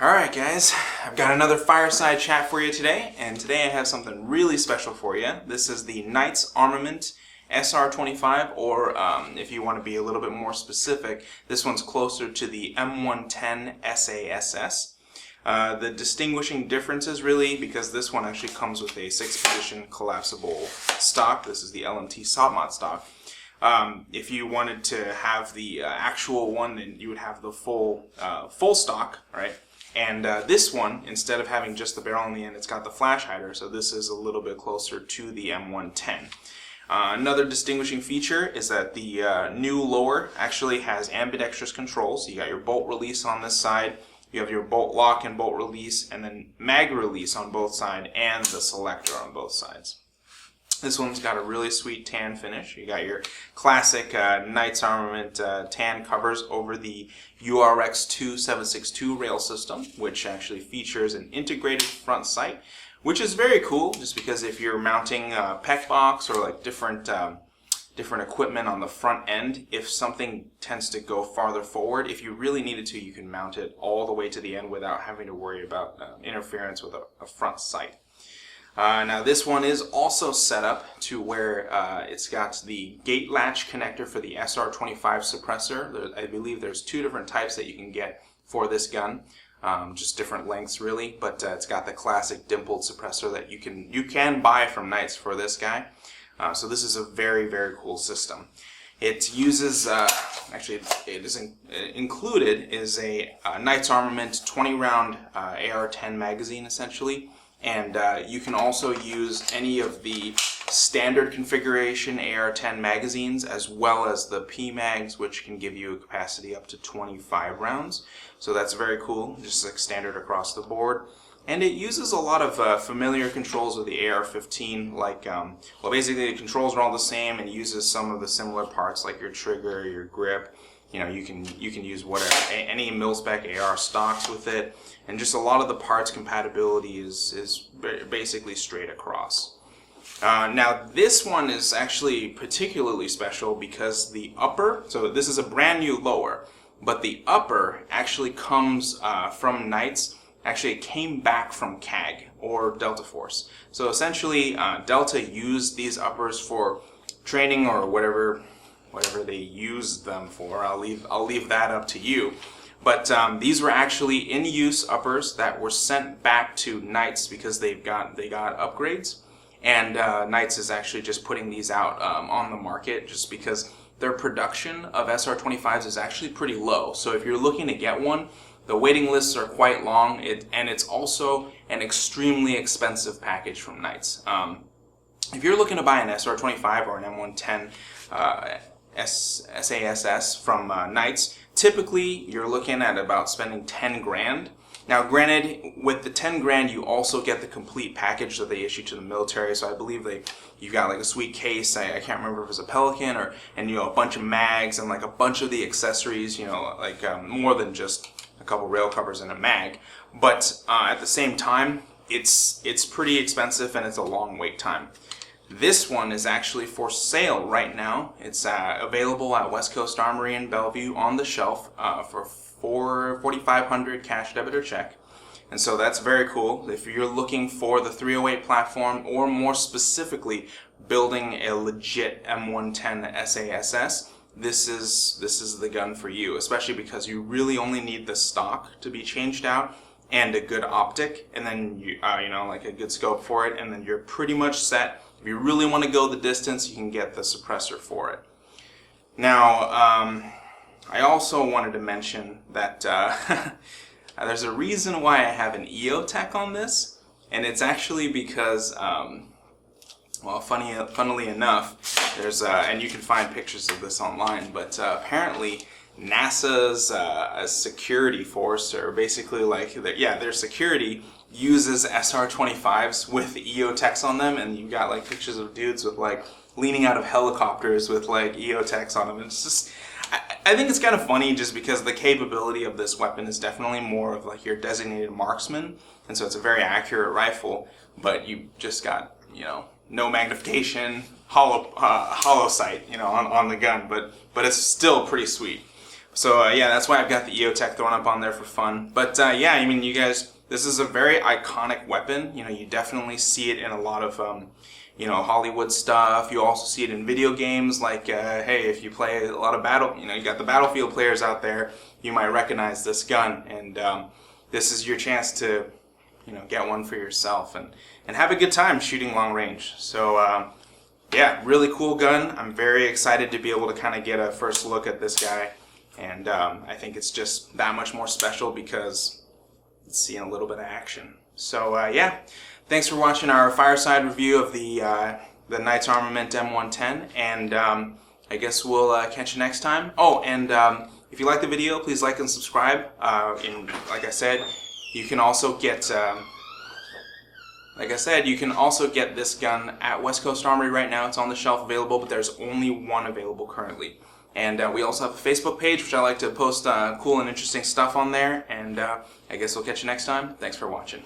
Alright guys, I've got another Fireside chat for you today, and today I have something really special for you. This is the Knights Armament SR25, or if you want to be a little bit more specific, this one's closer to the M110 SASS. The distinguishing differences really, because this one actually comes with a 6-position collapsible stock. This is the LMT SOPMOD stock. If you wanted to have the actual one, then you would have the full stock, right? And this one, instead of having just the barrel on the end, it's got the flash hider, so this is a little bit closer to the M110. Another distinguishing feature is that the new lower actually has ambidextrous controls. So you got your bolt release on this side, you have your bolt lock and bolt release, and then mag release on both sides, and the selector on both sides. This one's got a really sweet tan finish. You got your classic Knights Armament tan covers over the URX2 762 rail system, which actually features an integrated front sight, which is very cool, just because if you're mounting PEC box or like different equipment on the front end, if something tends to go farther forward, if you really needed to, you can mount it all the way to the end without having to worry about interference with a front sight. Now this one is also set up to where it's got the gate latch connector for the SR25 suppressor. I believe there's 2 different types that you can get for this gun, just different lengths really, but it's got the classic dimpled suppressor that you can buy from Knights for this guy. So this is a very, very cool system. It uses, actually it is included is a Knights Armament 20-round AR-10 magazine essentially. And you can also use any of the standard configuration AR-10 magazines as well as the P-mags, which can give you a capacity up to 25 rounds. So that's very cool, just like standard across the board. And it uses a lot of familiar controls with the AR-15, like, well basically the controls are all the same and uses some of the similar parts like your trigger, your grip. You know, you can use whatever, any mil-spec AR stocks with it, and just a lot of the parts compatibility is basically straight across. Now this one is actually particularly special because the upper, so this is a brand new lower, but the upper actually comes from Knights. Actually it came back from CAG or Delta Force. So essentially Delta used these uppers for training or whatever they use them for. I'll leave that up to you. But these were actually in use uppers that were sent back to Knights because they got upgrades, and Knights is actually just putting these out on the market just because their production of SR25s is actually pretty low. So if you're looking to get one, the waiting lists are quite long, and it's also an extremely expensive package from Knights. If you're looking to buy an SR25 or an M110 SASS from Knights, typically you're looking at about spending 10 grand. Now granted, with the 10 grand you also get the complete package that they issue to the military, so I believe you've got like a sweet case, I can't remember if it was a Pelican, and you know, a bunch of mags and like a bunch of the accessories, you know, like more than just a couple rail covers and a mag. But at the same time, it's pretty expensive and it's a long wait time. This one is actually for sale right now. It's available at West Coast Armory in Bellevue on the shelf for $4,500 cash, debit, or check. And so that's very cool. If you're looking for the 308 platform, or more specifically building a legit M110 SASS, this is the gun for you, especially because you really only need the stock to be changed out and a good optic, and then you know, like a good scope for it, and then you're pretty much set. If you really want to go the distance, you can get the suppressor for it. Now, I also wanted to mention that there's a reason why I have an EOTech on this, and it's actually because, well, funnily enough, there's, and you can find pictures of this online, but apparently NASA's security force, or basically like, their security uses SR25s with EOTechs on them, and you've got like pictures of dudes with like leaning out of helicopters with like EOTechs on them. And it's just, I think it's kind of funny just because the capability of this weapon is definitely more of like your designated marksman, and so it's a very accurate rifle, but you just got, you know, no magnification, hollow sight, you know, on the gun, but it's still pretty sweet. So yeah, that's why I've got the EOTech thrown up on there for fun. But yeah, I mean, you guys, this is a very iconic weapon. You know, you definitely see it in a lot of you know, Hollywood stuff. You also see it in video games. Like, hey, if you play a lot of you got the Battlefield players out there, you might recognize this gun, and this is your chance to, you know, get one for yourself and have a good time shooting long range. So yeah, really cool gun. I'm very excited to be able to kind of get a first look at this guy, and I think it's just that much more special because it's seeing a little bit of action. So yeah, thanks for watching our Fireside review of the Knights Armament M110, and I guess we'll catch you next time. Oh, and if you like the video, please like and subscribe. And like I said, you can also get this gun at West Coast Armory right now. It's on the shelf available, but there's only one available currently. And we also have a Facebook page, which I like to post cool and interesting stuff on there. And I guess we'll catch you next time. Thanks for watching.